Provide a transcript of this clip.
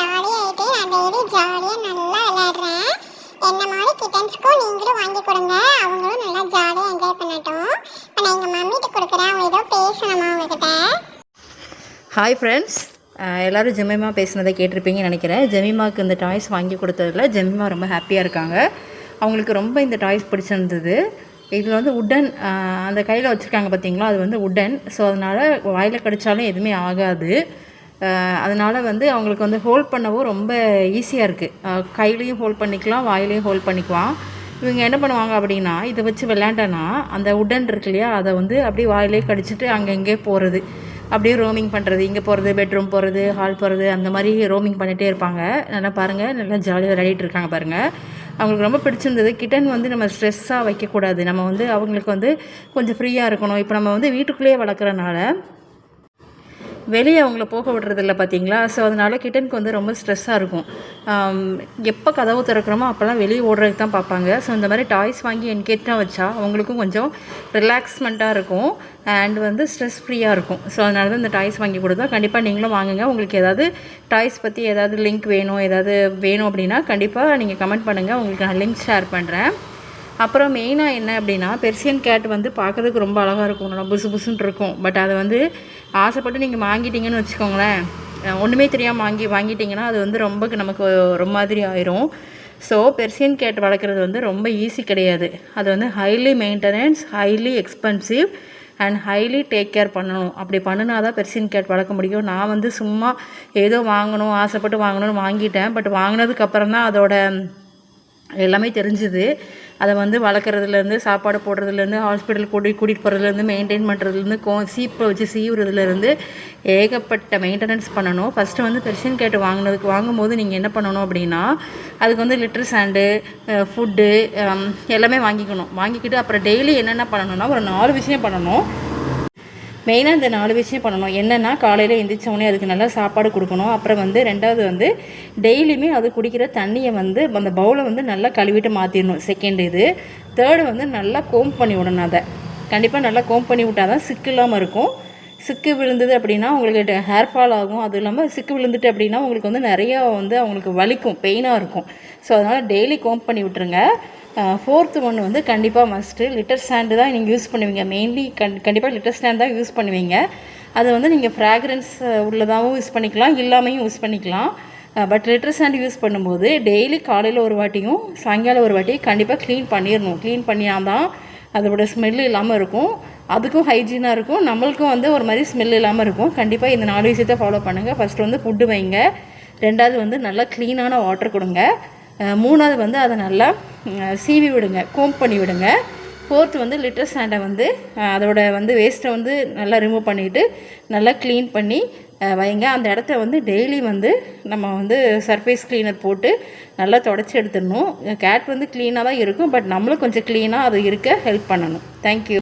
ஜாலியாகிட்டு நான் டெய்லி ஜாலியாக நல்லா விளையாடுறேன். என்ன மாதிரி கிட்டன்ஸ்க்கும் நீங்களும் வாங்கி கொடுங்க, அவங்களும் நல்லா ஜாலியாக என்ஜாய் பண்ணட்டும். இப்போ நான் எங்கள் மம்மிகிட்ட கொடுக்குறேன், அவங்க ஏதோ பேசணுமா உங்ககிட்ட. ஹாய் ஃப்ரெண்ட்ஸ், எல்லோரும் ஜெமிமா பேசுனதை கேட்டிருப்பீங்கன்னு நினைக்கிறேன். ஜெமிமாவுக்கு இந்த டாய்ஸ் வாங்கி கொடுத்ததில் ஜெமிமா ரொம்ப ஹாப்பியாக இருக்காங்க. அவங்களுக்கு ரொம்ப இந்த டாய்ஸ் பிடிச்சிருந்தது. இதில் வந்து உட்டன், அந்த கையில் வச்சுருக்காங்க பார்த்தீங்களா, அது வந்து உட்டன். ஸோ அதனால் வாயில் கடித்தாலும் எதுவுமே ஆகாது. அதனால் வந்து அவங்களுக்கு வந்து ஹோல்ட் பண்ணவும் ரொம்ப ஈஸியாக இருக்குது. கையிலையும் ஹோல்ட் பண்ணிக்கலாம், வாயிலையும் ஹோல்ட் பண்ணிக்குவான். இவங்க என்ன பண்ணுவாங்க அப்படின்னா, இதை வச்சு விளையாண்டனா அந்த உட்டன் இருக்கு இல்லையா, அதை வந்து அப்படியே வாயிலே கடிச்சிட்டு அங்கங்கே போகிறது, அப்படியே ரோமிங் பண்ணுறது, இங்கே போகிறது, பெட்ரூம் போகிறது, ஹால் போகிறது, அந்த மாதிரி ரோமிங் பண்ணிகிட்டே இருப்பாங்க. நல்லா பாருங்கள், நல்லா ஜாலியாக விளையாடிட்டு இருக்காங்க பாருங்கள். அவங்களுக்கு ரொம்ப பிடிச்சிருந்தது. கிட்டன் வந்து நம்ம ஸ்ட்ரெஸ்ஸாக வைக்கக்கூடாது, நம்ம வந்து அவங்களுக்கு வந்து கொஞ்சம் ஃப்ரீயாக இருக்கணும். இப்போ நம்ம வந்து வீட்டுக்குள்ளேயே வளர்க்குறனால வெளியே அவங்கள போக விடுறதில்ல பார்த்தீங்களா. ஸோ அதனால் கிட்டனுக்கு வந்து ரொம்ப ஸ்ட்ரெஸ்ஸாக இருக்கும். எப்போ கதவு திறக்கிறோமோ அப்போல்லாம் வெளியே ஓடுறதுக்கு தான் பார்ப்பாங்க. ஸோ இந்த மாதிரி டாய்ஸ் வாங்கி என்கேஜாக வச்சா அவங்களுக்கும் கொஞ்சம் ரிலாக்ஸ்மெண்ட்டாக இருக்கும் அண்ட் வந்து ஸ்ட்ரெஸ் ஃப்ரீயாக இருக்கும். ஸோ அதனால தான் இந்த டாய்ஸ் வாங்கி கொடுத்தா. கண்டிப்பாக நீங்களும் வாங்குங்க. உங்களுக்கு ஏதாவது டாய்ஸ் பற்றி ஏதாவது லிங்க் வேணும் அப்படின்னா கண்டிப்பாக நீங்கள் கமெண்ட் பண்ணுங்கள், உங்களுக்கு நான் லிங்க் ஷேர் பண்ணுறேன். அப்புறம் மெயினாக என்ன அப்படின்னா, பெர்சியன் கேட் வந்து பார்க்குறதுக்கு ரொம்ப அழகாக இருக்கும், நல்லா புசு புசுன்னு இருக்கும். பட் அதை வந்து ஆசைப்பட்டு நீங்கள் வாங்கிட்டீங்கன்னு வச்சுக்கோங்களேன், ஒன்றுமே தெரியாமல் வாங்கிட்டிங்கன்னா அது வந்து நமக்கு ரொம்ப மாதிரி ஆயிரும். ஸோ பெர்சியன் கேட் வளர்க்குறது வந்து ரொம்ப ஈஸி கிடையாது. அது வந்து highly maintenance, highly expensive and highly take care பண்ணணும். அப்படி பண்ணினா தான் பெர்சியன் கேட் வளர்க்க முடியும். நான் வந்து சும்மா ஏதோ ஆசைப்பட்டு வாங்கணும்னு வாங்கிட்டேன். பட் வாங்கினதுக்கப்புறம் தான் அதோட எல்லாமே தெரிஞ்சுது. அதை வந்து வளர்க்குறதுலேருந்து, சாப்பாடு போடுறதுலேருந்து, ஹாஸ்பிட்டல் கூட்டிகிட்டு போகிறதுலேருந்து, மெயின்டைன் பண்ணுறதுலேருந்து, சீப்பை வச்சு சீவுறதுலேருந்து ஏகப்பட்ட மெயின்டெனன்ஸ் பண்ணணும். ஃபஸ்ட்டு வந்து பெர்சியன் கேட் வாங்கும்போது நீங்கள் என்ன பண்ணணும் அப்படின்னா, அதுக்கு வந்து லிட்டர் சாண்டு, ஃபுட்டு எல்லாமே வாங்கிக்கிட்டு அப்புறம் டெய்லி என்னென்ன பண்ணணும்னா ஒரு 4 விஷயம் பண்ணணும். மெயினாக இந்த 4 விஷயம் பண்ணணும். என்னென்னா, காலையில் எந்திரிச்சோடனே அதுக்கு நல்லா சாப்பாடு கொடுக்கணும். அப்புறம் வந்து 2வது வந்து டெய்லியுமே அது குடிக்கிற தண்ணியை வந்து அந்த பவுலை வந்து நல்லா கழுவிட்டு மாற்றிடணும். செகண்ட் இது. 3rd வந்து நல்லா கோம் பண்ணி விடணும். அதை கண்டிப்பாக நல்லா கோம் பண்ணி விட்டால் தான் சிக்கு இல்லாமல் இருக்கும். சிக்கு விழுந்தது அப்படின்னா உங்களுக்கு ஹேர் ஃபால் ஆகும். அதுவும் இல்லாமல் சிக்கு விழுந்துட்டு அப்படின்னா உங்களுக்கு வந்து நிறையா வந்து அவங்களுக்கு வலிக்கும், பெயினாக இருக்கும். ஸோ அதனால் டெய்லி கோம் பண்ணி விட்டுருங்க. 4th ஒன்று வந்து கண்டிப்பாக மஸ்ட்டு லிட்டர் ஸ்டாண்டு தான் நீங்கள் யூஸ் பண்ணுவீங்க. மெயின்லி கண்டிப்பாக லிட்டர் ஸ்டாண்ட் தான் யூஸ் பண்ணுவீங்க. அது வந்து நீங்கள் ஃப்ராக்ரன்ஸ் உள்ளதாகவும் யூஸ் பண்ணிக்கலாம், இல்லாமையும் யூஸ் பண்ணிக்கலாம். பட் லிட்டர் ஸ்டாண்ட் யூஸ் பண்ணும்போது டெய்லி காலையில் ஒரு வாட்டியும் சாயங்காலம் ஒரு வாட்டியும் கண்டிப்பாக க்ளீன் பண்ணிடணும். க்ளீன் பண்ணினால் தான் அதோட ஸ்மெல் இல்லாமல் இருக்கும், அதுக்கும் ஹைஜீனாக இருக்கும், நம்மளுக்கும் வந்து ஒரு மாதிரி ஸ்மெல் இல்லாமல் இருக்கும். கண்டிப்பாக இந்த 4 விஷயத்தை ஃபாலோ பண்ணுங்கள். ஃபஸ்ட்டு வந்து ஃபுட்டு வைங்க. 2வது வந்து நல்லா க்ளீனான வாட்டர் கொடுங்க. 3வது வந்து அதை நல்லா சீவி விடுங்க, கோம் பண்ணி விடுங்க. 4th வந்து லிட்டர் ஸ்டாண்டை வந்து அதோட வந்து வேஸ்ட்டை வந்து நல்லா ரிமூவ் பண்ணிவிட்டு நல்லா க்ளீன் பண்ணி வைங்க. அந்த இடத்த வந்து டெய்லி வந்து நம்ம வந்து சர்ஃபேஸ் க்ளீனர் போட்டு நல்லா தொடச்சி எடுத்துடணும். கேட் வந்து க்ளீனாக தான் இருக்கும், பட் நம்மளும் கொஞ்சம் க்ளீனாக அது இருக்க ஹெல்ப் பண்ணணும். தேங்க்யூ.